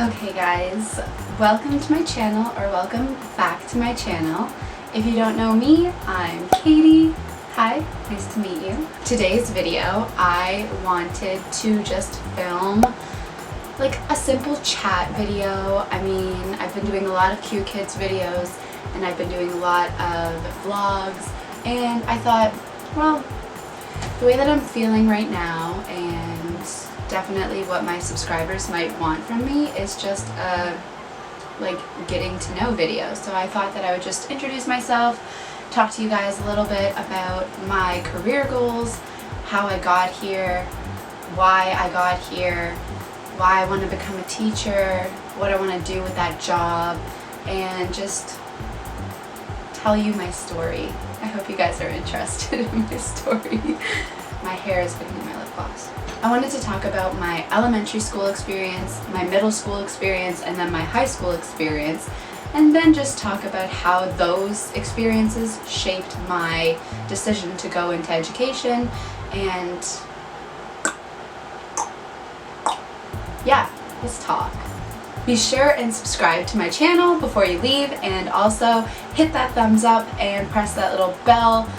Okay guys, welcome to my channel, or welcome back to my channel. If you don't know me, I'm Katie. Hi, nice to meet you. Today's video, I wanted to just film like a simple chat video. I mean, I've been doing a lot of QKIDS videos and I've been doing a lot of vlogs, and I thought, well, the way that I'm feeling right now and definitely what my subscribers might want from me is just a like getting to know video. So I thought that I would just introduce myself, talk to you guys a little bit about my career goals, how I got here, why I got here, why I want to become a teacher, what I want to do with that job, and just tell you my story. I hope you guys are interested in my story. My hair is getting in my lip gloss. I wanted to talk about my elementary school experience, my middle school experience, and then my high school experience, and then just talk about how those experiences shaped my decision to go into education. And yeah, let's talk. Be sure and subscribe to my channel before you leave, and also hit that thumbs up and press that little bell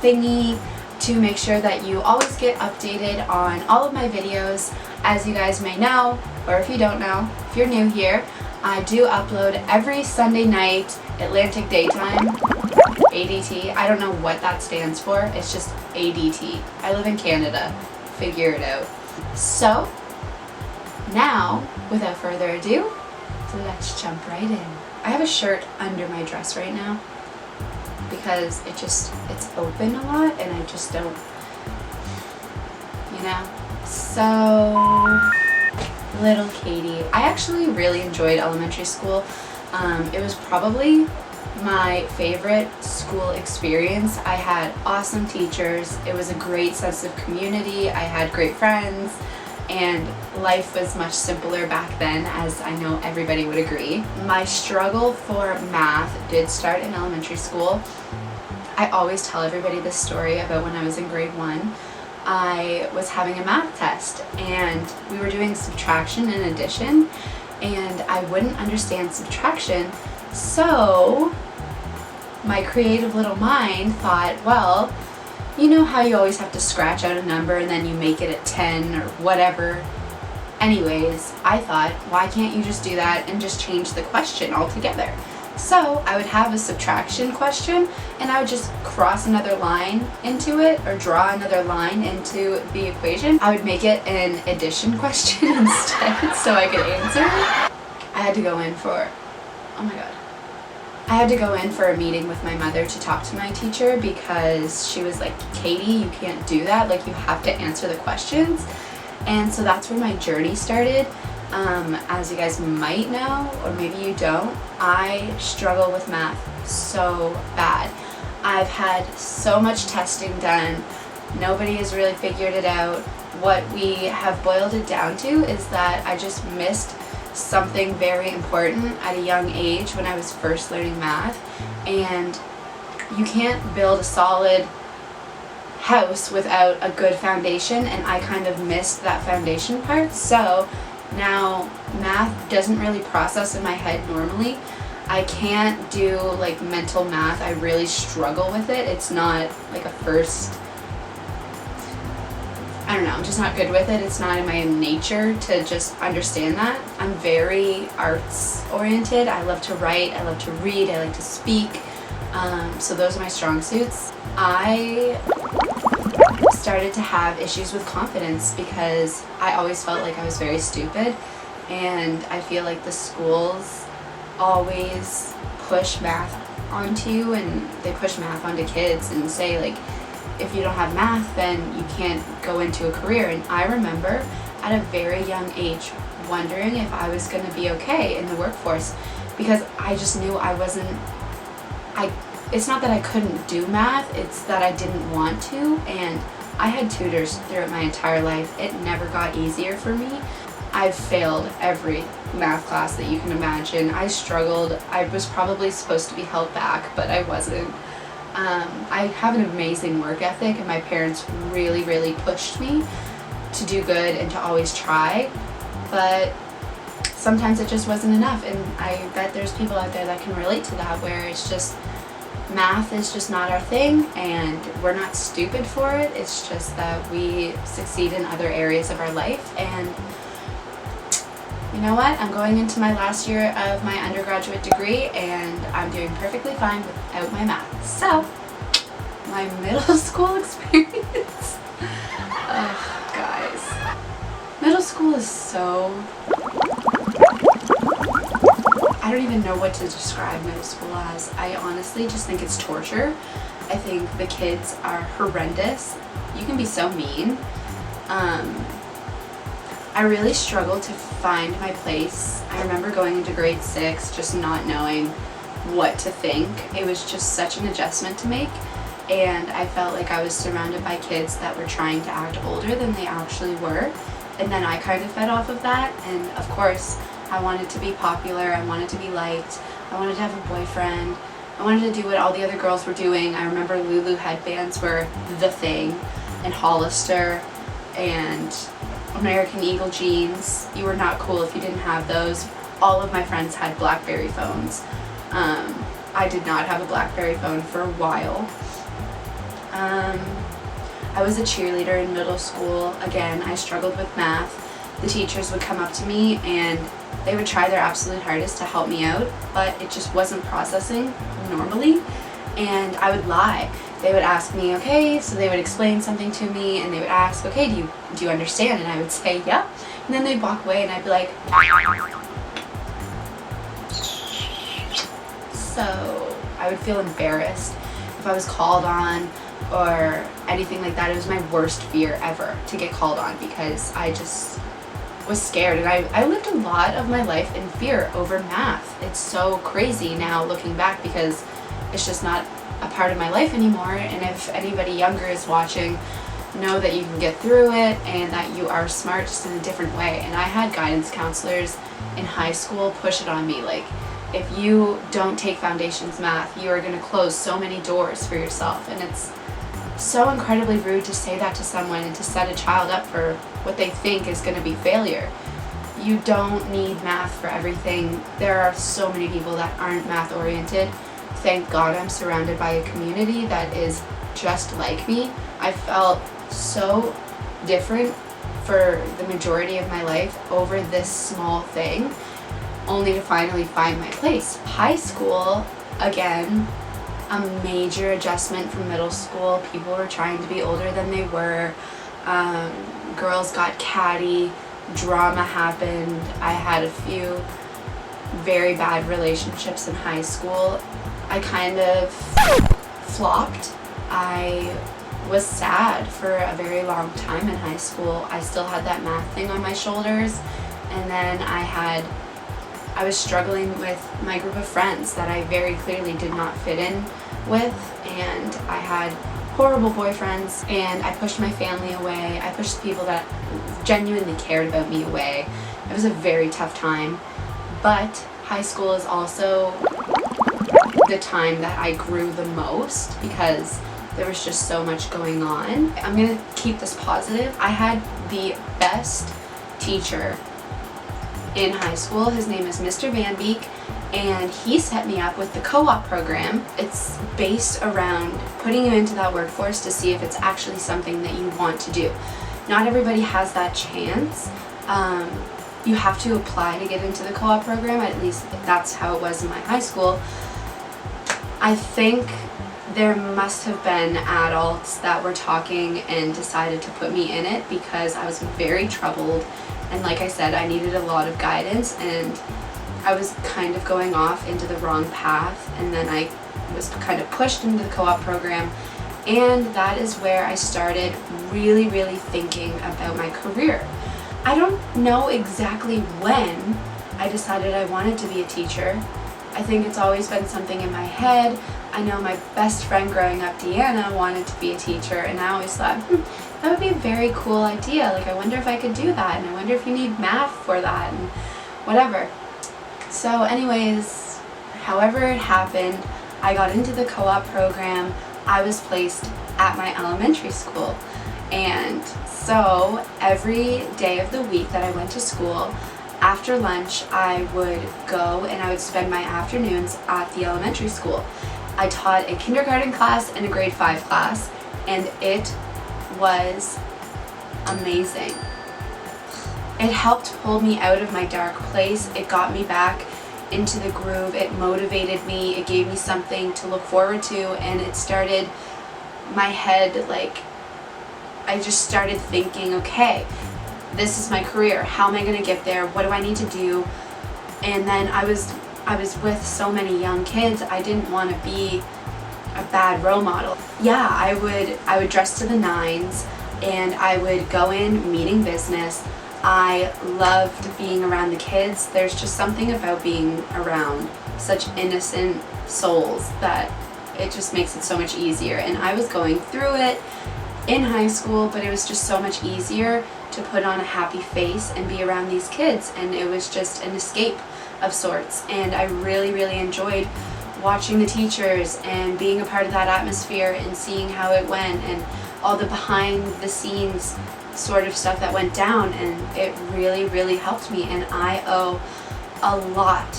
thingy to make sure that you always get updated on all of my videos. As you guys may know, or if you don't know, if you're new here, I do upload every Sunday night, Atlantic Daytime, ADT. I don't know what that stands for, it's just ADT. I live in Canada, figure it out. So, now, without further ado, let's jump right in. I have a shirt under my dress right now because it's open a lot and I just don't, you know. So, little Katie. I actually really enjoyed elementary school. It was probably my favorite school experience. I had awesome teachers. It was a great sense of community. I had great friends. And life was much simpler back then, as I know everybody would agree. My struggle for math did start in elementary school. I always tell everybody this story about when I was in grade 1. I was having a math test and we were doing subtraction and addition, and I wouldn't understand subtraction, so my creative little mind thought, well, you know how you always have to scratch out a number and then you make it at 10 or whatever. Anyways, I thought, why can't you just do that and just change the question altogether? So I would have a subtraction question and I would just cross another line into it, or draw another line into the equation. I would make it an addition question instead so I could answer it. I had to go in for, oh my god. I had to go in for a meeting with my mother to talk to my teacher because she was like, Katie, you can't do that, like you have to answer the questions. And so that's where my journey started. As you guys might know, or maybe you don't, I struggle with math so bad. I've had so much testing done. Nobody has really figured it out. What we have boiled it down to is that I just missed something very important at a young age when I was first learning math, and you can't build a solid house without a good foundation, and I kind of missed that foundation part. So now math doesn't really process in my head normally. I can't do like mental math. I really struggle with it. It's not like a first, I don't know, I'm just not good with it. It's not in my nature to just understand that. I'm very arts oriented. I love to write, I love to read, I like to speak. So those are my strong suits. I started to have issues with confidence because I always felt like I was very stupid, and I feel like the schools always push math onto you, and they push math onto kids and say like, if you don't have math, then you can't go into a career. And I remember at a very young age wondering if I was going to be okay in the workforce, because I just knew I wasn't, it's not that I couldn't do math, it's that I didn't want to. And I had tutors throughout my entire life. It never got easier for me. I've failed every math class that you can imagine. I struggled. I was probably supposed to be held back, but I wasn't. I have an amazing work ethic, and my parents really, really pushed me to do good and to always try. But sometimes it just wasn't enough, and I bet there's people out there that can relate to that, where it's just math is just not our thing, and we're not stupid for it. It's just that we succeed in other areas of our life. And you know what? I'm going into my last year of my undergraduate degree, and I'm doing perfectly fine without my math. So, my middle school experience. Oh, guys. Middle school is so... I don't even know what to describe middle school as. I honestly just think it's torture. I think the kids are horrendous. You can be so mean. I really struggled to find my place. I remember going into grade 6 just not knowing what to think. It was just such an adjustment to make, and I felt like I was surrounded by kids that were trying to act older than they actually were, and then I kind of fed off of that. And of course, I wanted to be popular, I wanted to be liked, I wanted to have a boyfriend, I wanted to do what all the other girls were doing. I remember Lulu headbands were the thing, and Hollister, and American Eagle jeans. You were not cool if you didn't have those. All of my friends had BlackBerry phones. I did not have a BlackBerry phone for a while. I was a cheerleader in middle school. Again, I struggled with math. The teachers would come up to me and they would try their absolute hardest to help me out, but it just wasn't processing normally, and I would lie. They would ask me, okay, so they would explain something to me, and they would ask, okay, do you understand? And I would say, yeah. And then they'd walk away, and I'd be like, so I would feel embarrassed if I was called on or anything like that. It was my worst fear ever to get called on, because I just was scared, and I lived a lot of my life in fear over math. It's so crazy now looking back, because it's just not a part of my life anymore. And if anybody younger is watching, know that you can get through it and that you are smart, just in a different way. And I had guidance counselors in high school push it on me, like, if you don't take foundations math, you are going to close so many doors for yourself. And it's so incredibly rude to say that to someone and to set a child up for what they think is going to be failure. You don't need math for everything. There are so many people that aren't math oriented. Thank God I'm surrounded by a community that is just like me. I felt so different for the majority of my life over this small thing, only to finally find my place. High school, again, a major adjustment from middle school. People were trying to be older than they were. Girls got catty. Drama happened. I had a few very bad relationships in high school. I kind of flopped. I was sad for a very long time in high school. I still had that math thing on my shoulders, and then I was struggling with my group of friends that I very clearly did not fit in with, and I had horrible boyfriends, and I pushed my family away. I pushed people that genuinely cared about me away. It was a very tough time, but high school is also the time that I grew the most, because there was just so much going on. I'm gonna keep this positive. I had the best teacher in high school. His name is Mr. Van Beek, and he set me up with the co-op program. It's based around putting you into that workforce to see if it's actually something that you want to do. Not everybody has that chance. You have to apply to get into the co-op program. At least that's how it was in my high school. I think there must have been adults that were talking and decided to put me in it, because I was very troubled, and like I said, I needed a lot of guidance, and I was kind of going off into the wrong path, and then I was kind of pushed into the co-op program, and that is where I started really, really thinking about my career. I don't know exactly when I decided I wanted to be a teacher. I think it's always been something in my head. I know my best friend growing up, Deanna, wanted to be a teacher, and I always thought, that would be a very cool idea. Like, I wonder if I could do that, and I wonder if you need math for that, and whatever. So anyways, however it happened, I got into the co-op program. I was placed at my elementary school, and so every day of the week that I went to school, after lunch I would go and I would spend my afternoons at the elementary school. I taught a kindergarten class and a grade 5 class, and it was amazing. It helped pull me out of my dark place. It got me back into the groove. It motivated me. It gave me something to look forward to, and it started my head, like, I just started thinking, okay, this is my career. How am I going to get there? What do I need to do? And then I was with so many young kids. I didn't want to be a bad role model. Yeah, I would dress to the nines, and I would go in meeting business. I loved being around the kids. There's just something about being around such innocent souls that it just makes it so much easier. And I was going through it in high school, but it was just so much easier to put on a happy face and be around these kids, and it was just an escape of sorts. And I really, really enjoyed watching the teachers and being a part of that atmosphere and seeing how it went and all the behind the scenes sort of stuff that went down, and it really, really helped me. And I owe a lot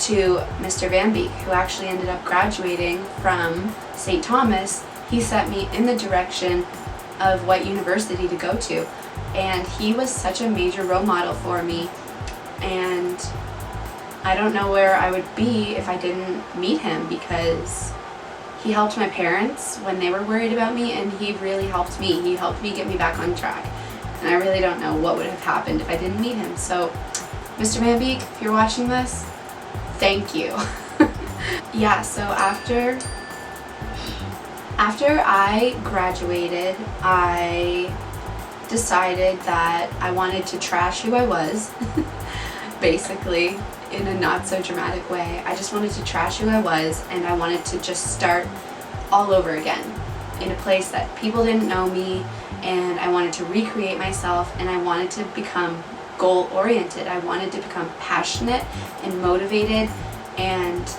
to Mr. Van Beek, who actually ended up graduating from St. Thomas. He set me in the direction of what university to go to, and he was such a major role model for me, and I don't know where I would be if I didn't meet him, because he helped my parents when they were worried about me, and he really helped me. He helped me get me back on track, and I really don't know what would have happened if I didn't meet him. So, Mr. Van Beek, if you're watching this, thank you. Yeah, so after I graduated, I decided that I wanted to trash who I was, basically, in a not so dramatic way. I just wanted to trash who I was, and I wanted to just start all over again in a place that people didn't know me, and I wanted to recreate myself, and I wanted to become goal-oriented. I wanted to become passionate and motivated, and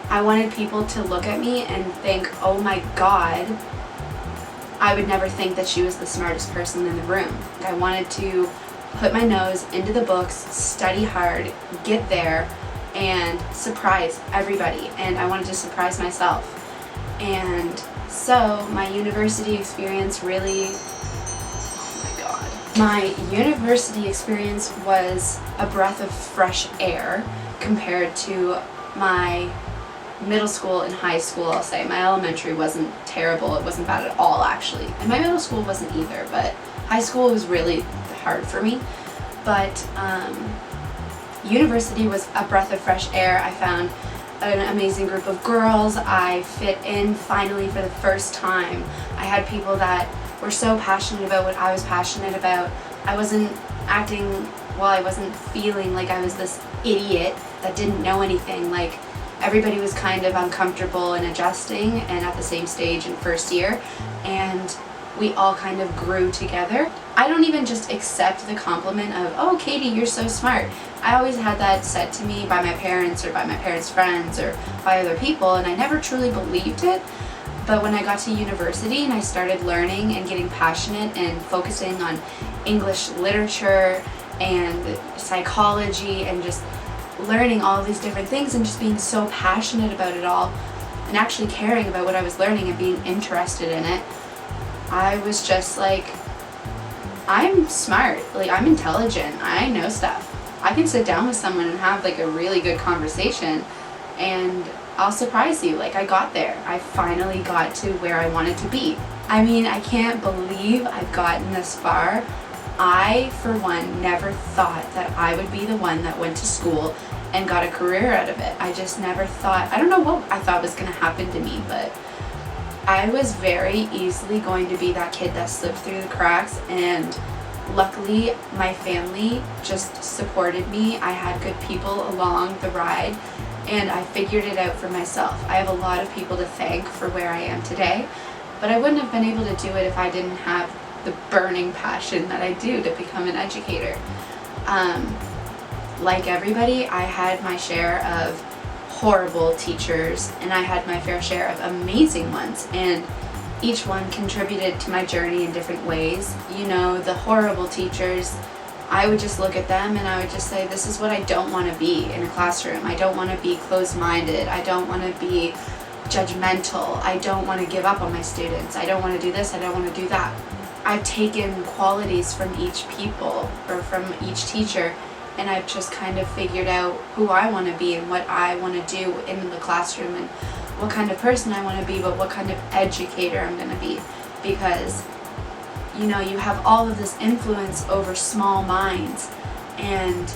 I wanted people to look at me and think, oh my God, I would never think that she was the smartest person in the room. I wanted to put my nose into the books, study hard, get there, and surprise everybody. And I wanted to surprise myself. And so my university experience really, oh my God. My university experience was a breath of fresh air compared to my middle school and high school, I'll say. My elementary wasn't terrible. It wasn't bad at all, actually. And my middle school wasn't either, but high school was really hard for me. But university was a breath of fresh air. I found an amazing group of girls. I fit in finally for the first time. I had people that were so passionate about what I was passionate about. I wasn't acting, well, I wasn't feeling like I was this idiot that didn't know anything. Like, everybody was kind of uncomfortable and adjusting, and at the same stage in first year, and we all kind of grew together. I don't even just accept the compliment of, oh, Katie, you're so smart. I always had that said to me by my parents or by my parents' friends or by other people, and I never truly believed it. But when I got to university and I started learning and getting passionate and focusing on English literature and psychology and just learning all of these different things and just being so passionate about it all and actually caring about what I was learning and being interested in it, I was just like, I'm smart, like I'm intelligent, I know stuff. I can sit down with someone and have like a really good conversation and I'll surprise you. Like, I got there. I finally got to where I wanted to be. I mean, I can't believe I've gotten this far. I, for one, never thought that I would be the one that went to school and got a career out of it. I just never thought, I don't know what I thought was going to happen to me, but I was very easily going to be that kid that slipped through the cracks, and luckily my family just supported me. I had good people along the ride, and I figured it out for myself. I have a lot of people to thank for where I am today, but I wouldn't have been able to do it if I didn't have the burning passion that I do to become an educator. Like everybody, I had my share of horrible teachers, and I had my fair share of amazing ones, and each one contributed to my journey in different ways. You know, the horrible teachers, I would just look at them and I would just say, this is what I don't want to be in a classroom. I don't want to be closed-minded. I don't want to be judgmental. I don't want to give up on my students. I don't want to do this. I don't want to do that. I've taken qualities from each people or from each teacher, and I've just kind of figured out who I want to be and what I want to do in the classroom and what kind of person I want to be, but what kind of educator I'm going to be. Because, you know, you have all of this influence over small minds, and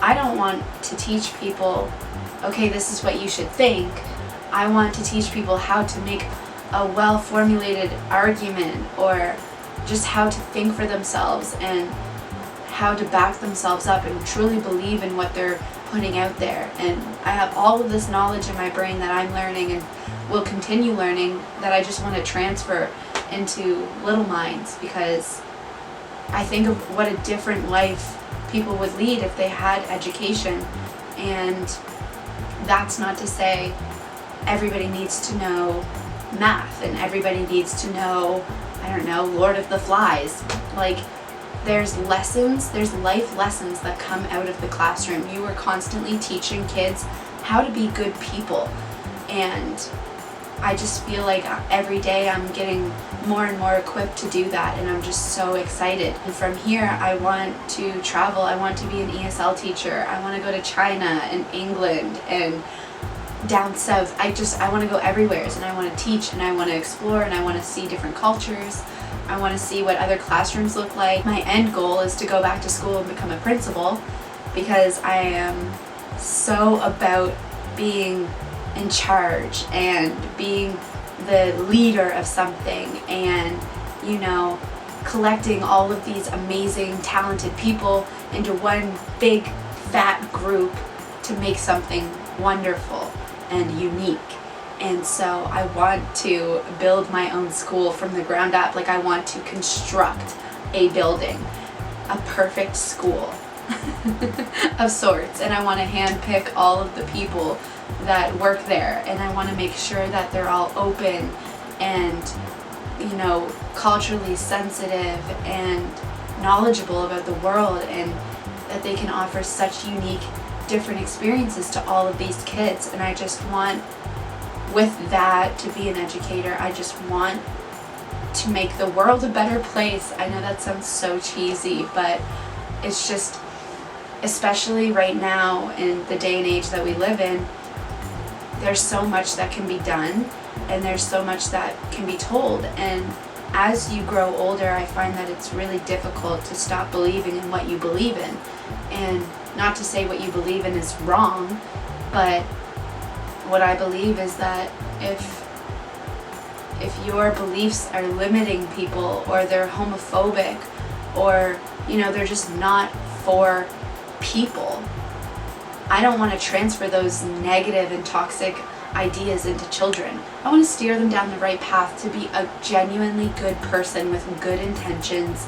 I don't want to teach people, okay, this is what you should think. I want to teach people how to make a well-formulated argument, or just how to think for themselves and how to back themselves up and truly believe in what they're putting out there. And I have all of this knowledge in my brain that I'm learning and will continue learning, that I just want to transfer into little minds, because I think of what a different life people would lead if they had education. And that's not to say everybody needs to know math and everybody needs to know, I don't know, Lord of the Flies. Like, there's lessons, there's life lessons that come out of the classroom. You are constantly teaching kids how to be good people. And I just feel like every day I'm getting more and more equipped to do that, and I'm just so excited. And from here, I want to travel. I want to be an ESL teacher. I want to go to China and England and down south. I want to go everywhere, and I want to teach, and I want to explore, and I want to see different cultures. I want to see what other classrooms look like. My end goal is to go back to school and become a principal, because I am so about being in charge and being the leader of something, and, you know, collecting all of these amazing, talented people into one big, fat group to make something wonderful and unique. And so I want to build my own school from the ground up. Like, I want to construct a building, a perfect school of sorts, and I want to handpick all of the people that work there, and I want to make sure that they're all open and, you know, culturally sensitive and knowledgeable about the world, and that they can offer such unique, different experiences to all of these kids. And I just want, with that, to be an educator, I just want to make the world a better place. I know that sounds so cheesy, but it's just, especially right now in the day and age that we live in, there's so much that can be done, and there's so much that can be told. And as you grow older, I find that it's really difficult to stop believing in what you believe in. And not to say what you believe in is wrong, but what I believe is that if your beliefs are limiting people, or they're homophobic, or, you know, they're just not for people, I don't want to transfer those negative and toxic ideas into children. I want to steer them down the right path to be a genuinely good person with good intentions,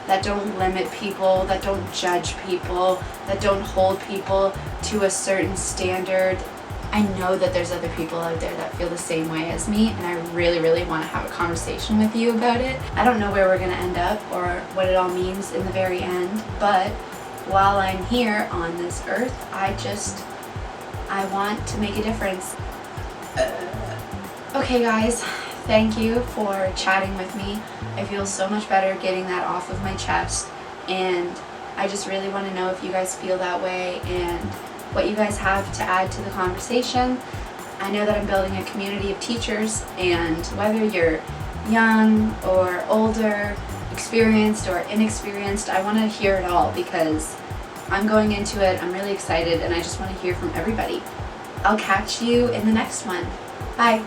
that don't limit people, that don't judge people, that don't hold people to a certain standard. I know that there's other people out there that feel the same way as me, and I really, really want to have a conversation with you about it. I don't know where we're going to end up or what it all means in the very end, but while I'm here on this earth, I want to make a difference. Okay guys, thank you for chatting with me. I feel so much better getting that off of my chest, and I just really want to know if you guys feel that way and what you guys have to add to the conversation. I know that I'm building a community of teachers, and whether you're young or older, experienced or inexperienced, I want to hear it all, because I'm going into it, I'm really excited, and I just want to hear from everybody. I'll catch you in the next one. Bye.